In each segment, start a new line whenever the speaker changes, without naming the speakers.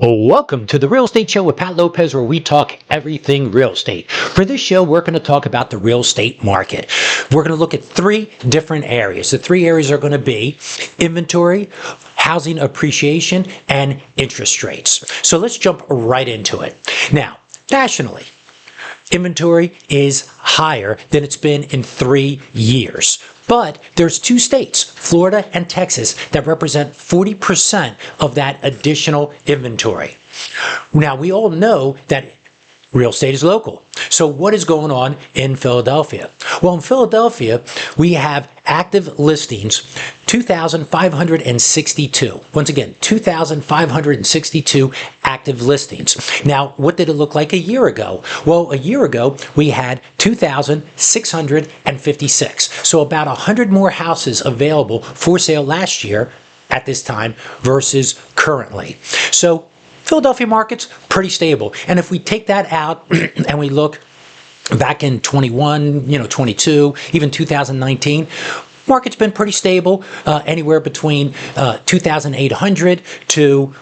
Welcome to the Real Estate Show with Pat Lopez, where we talk everything real estate. For this show, we're going to talk about the real estate market. We're going to look at three different areas. The three areas are going to be inventory, housing appreciation, and interest rates. So let's jump right into it. Now, nationally, inventory is higher than it's been in 3 years. But there's two states, Florida and Texas, that represent 40% of that additional inventory. Now, we all know that real estate is local. So what is going on in Philadelphia? Well, in Philadelphia, we have active listings, 2,562. Once again, 2,562 active listings. Now, what did it look like a year ago? Well, a year ago, we had 2,656. So about 100 more houses available for sale last year at this time versus currently. So Philadelphia market's pretty stable. And if we take that out and we look back in 21, 22, even 2019, market's been pretty stable, anywhere between 2,800 to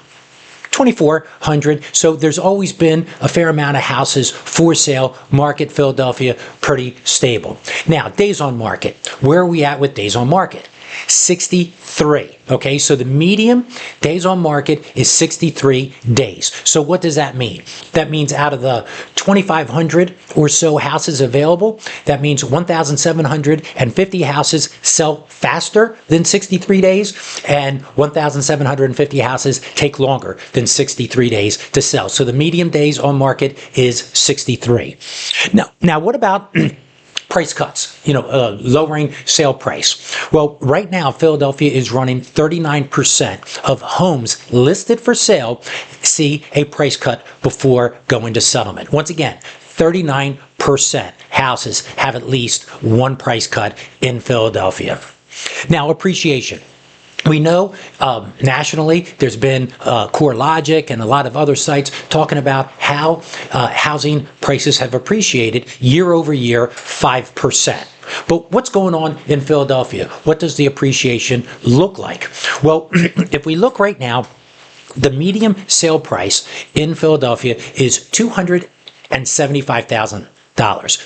2,400. So there's always been a fair amount of houses for sale. Market, Philadelphia, pretty stable. Now, days on market. Where are we at with days on market? 63. Okay, so the median days on market is 63 days. So what does that mean? That means out of the 2,500 or so houses available, that means 1,750 houses sell faster than 63 days, and 1,750 houses take longer than 63 days to sell. So the median days on market is 63. Now what about price cuts, lowering sale price? Well, right now, Philadelphia is running 39% of homes listed for sale see a price cut before going to settlement. Once again, 39% houses have at least one price cut in Philadelphia. Now, appreciation. We know nationally there's been CoreLogic and a lot of other sites talking about how housing prices have appreciated year over year 5%. But what's going on in Philadelphia? What does the appreciation look like? Well, if we look right now, the median sale price in Philadelphia is $275,000.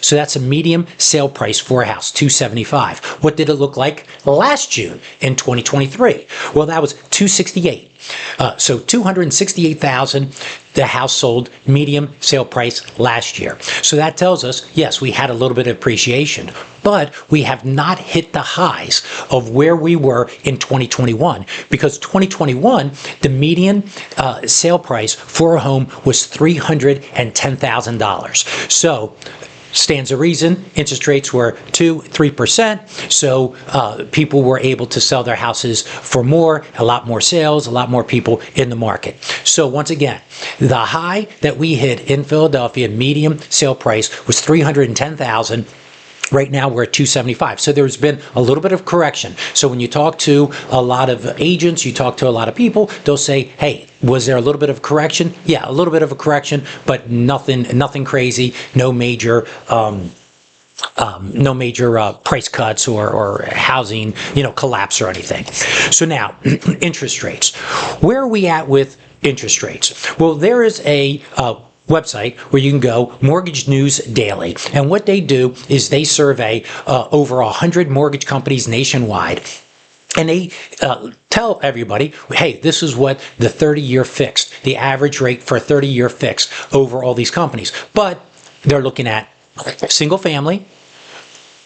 So that's a median sale price for a house, $275,000. What did it look like last June in 2023? Well, that was $268,000. So $268,000, the house sold, median sale price last year. So that tells us, yes, we had a little bit of appreciation, but we have not hit the highs of where we were in 2021, because 2021, the median sale price for a home was $310,000. So stands a reason interest rates were 2-3%, so people were able to sell their houses for more, a lot more sales, a lot more people in the market. So once again, the high that we hit in Philadelphia, median sale price, was $310,000. Right now, we're at $275,000. So there's been a little bit of correction. So when you talk to a lot of agents, you talk to a lot of people, they'll say, hey, was there a little bit of correction? Yeah, a little bit of a correction, but nothing crazy, no major price cuts or housing, collapse or anything. So now, interest rates. Where are we at with interest rates? Well, there is a website where you can go, Mortgage News Daily. And what they do is they survey over 100 mortgage companies nationwide. And they tell everybody, hey, this is what the 30-year fixed, the average rate for a 30-year fixed over all these companies. But they're looking at single family,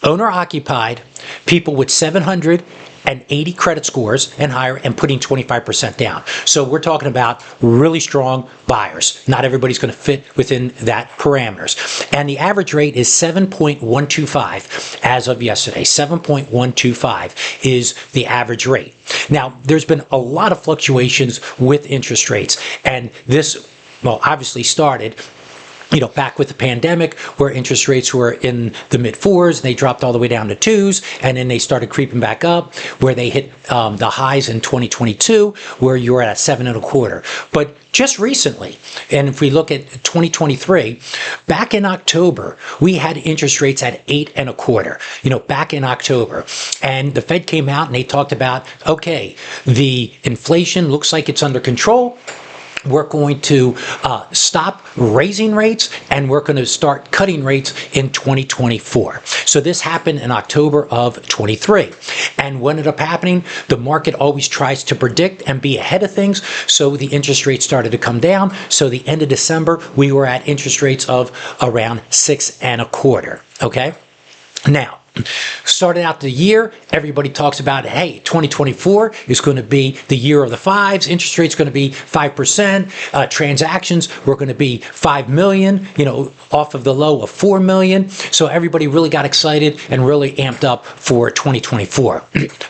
owner-occupied, people with 780 credit scores and higher, and putting 25% down. So we're talking about really strong buyers. Not everybody's going to fit within that parameters. And the average rate is 7.125 as of yesterday. 7.125 is the average rate. Now, there's been a lot of fluctuations with interest rates, and this, obviously started back with the pandemic, where interest rates were in the mid 4s, and they dropped all the way down to 2s, and then they started creeping back up, where they hit the highs in 2022, where you were at 7.25. But just recently, and if we look at 2023, back in October, we had interest rates at 8.25, back in October. And the Fed came out and they talked about, okay, the inflation looks like it's under control. we're going to stop raising rates and we're going to start cutting rates in 2024. So this happened in October of 23. And what ended up happening, the market always tries to predict and be ahead of things. So the interest rates started to come down. So the end of December, we were at interest rates of around 6.25. Okay. Now, started out the year, everybody talks about, hey, 2024 is going to be the year of the fives. Interest rate's going to be 5%. Transactions were going to be 5 million, off of the low of 4 million. So everybody really got excited and really amped up for 2024.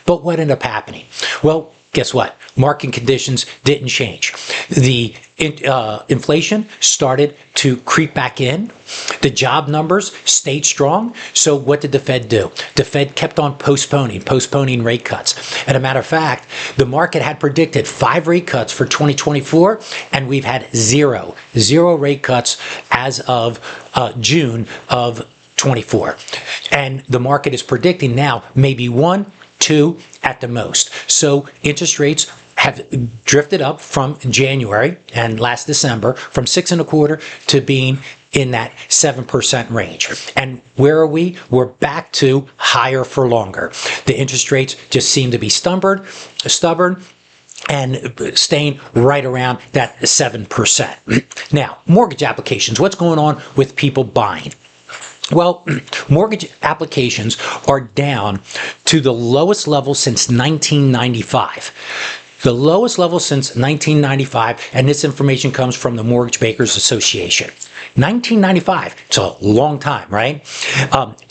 But what ended up happening? Well, guess what? Market conditions didn't change. The inflation started to creep back in. The job numbers stayed strong. So what did the Fed do? The Fed kept on postponing rate cuts. As a matter of fact, the market had predicted 5 rate cuts for 2024, and we've had zero rate cuts as of June of 24. And the market is predicting now maybe 1, 2 at the most. So interest rates have drifted up from January and last December from 6.25 to being in that 7% range. And where are we? We're back to higher for longer. The interest rates just seem to be stubborn and staying right around that 7%. Now, mortgage applications, what's going on with people buying? Well, mortgage applications are down to the lowest level since 1995. The lowest level since 1995, and this information comes from the Mortgage Bankers Association. 1995, it's a long time, right?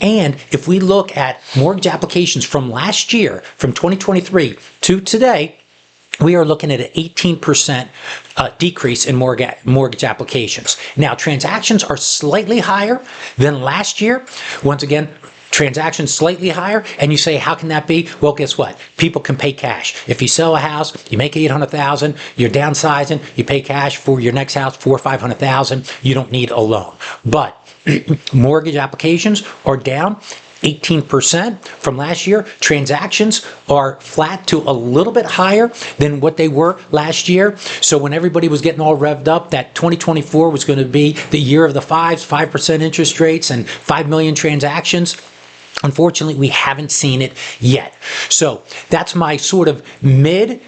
And if we look at mortgage applications from last year, from 2023 to today, we are looking at an 18% decrease in mortgage applications. Now, transactions are slightly higher than last year. Once again, transactions slightly higher, and you say, how can that be? Well, guess what? People can pay cash. If you sell a house, you make $800,000, you're downsizing, you pay cash for your next house, $400,000 or $500,000. You don't need a loan. But mortgage applications are down 18% from last year. Transactions are flat to a little bit higher than what they were last year. So when everybody was getting all revved up that 2024 was going to be the year of the fives, 5% interest rates and 5 million transactions, unfortunately, we haven't seen it yet. So that's my sort of mid-year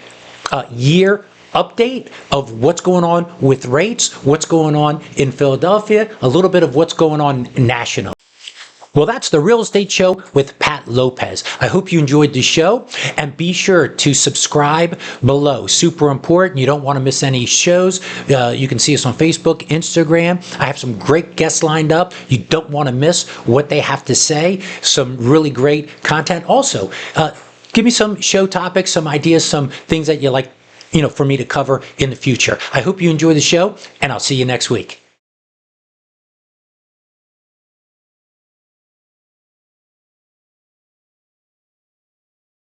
update of what's going on with rates, what's going on in Philadelphia, a little bit of what's going on national. Well, that's the Real Estate Show with Pat Lopez. I hope you enjoyed the show, and be sure to subscribe below. Super important. You don't want to miss any shows. You can see us on Facebook, Instagram. I have some great guests lined up. You don't want to miss what they have to say. Some really great content. Also, give me some show topics, some ideas, some things that you like, for me to cover in the future. I hope you enjoy the show, and I'll see you next week.